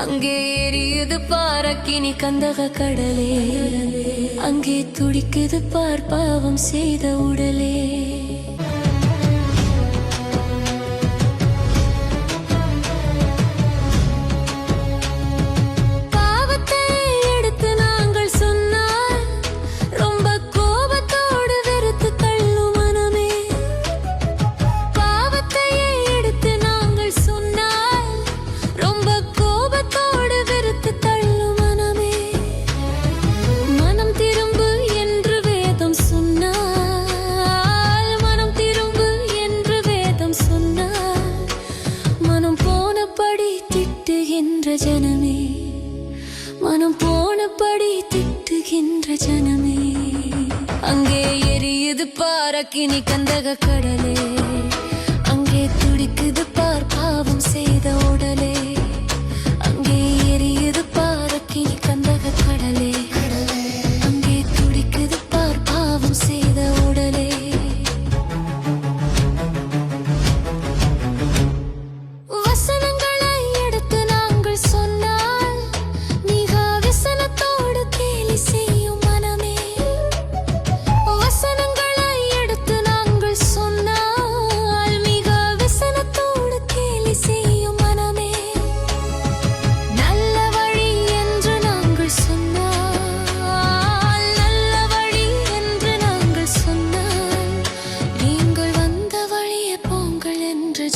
அங்கே எரியுது பாரக்கினி கந்தக கடலே, அங்கே துடிக்குது பார் பாவம் செய்த உடலே. ஜனமே மனம் போனபடி திட்டுகின்ற ஜனமே, அங்கே எரியுது பாரக்கினி கந்தக கடலே, அங்கே துடிக்குது பார் பாவம் செய்த உடலே. அங்கே எரியுது பாரக்கினி கந்தக கடலே, அங்கே துடிக்குது பார் பாவம் செய்த உடலே.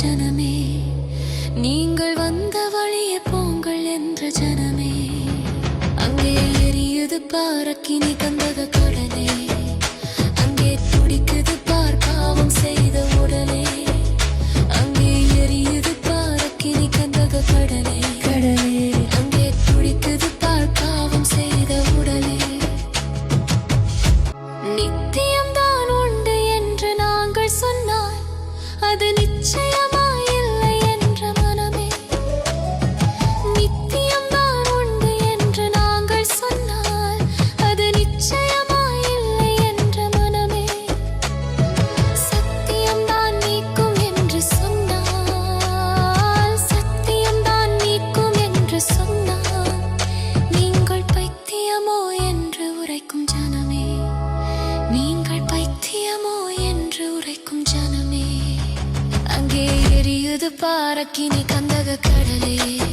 ஜனமே, நீங்கள் வந்த வழியே போங்கள் என்ற ஜனமே, அங்கே எரியுது பாரக்கினி கந்தக கடலே, அங்கே துடிக்குது பார் பாவம் செய்த உடலே. அங்கே எரியுது பாரக்கினி கந்தக கடலே, அங்கே துடிக்குது பார் பாவம் செய்த உடலே. நித்தியம்தான் உண்டு என்று நாங்கள் சொன்னால் அது நிச்சயம் பாரக்கினி கந்தக கடலே.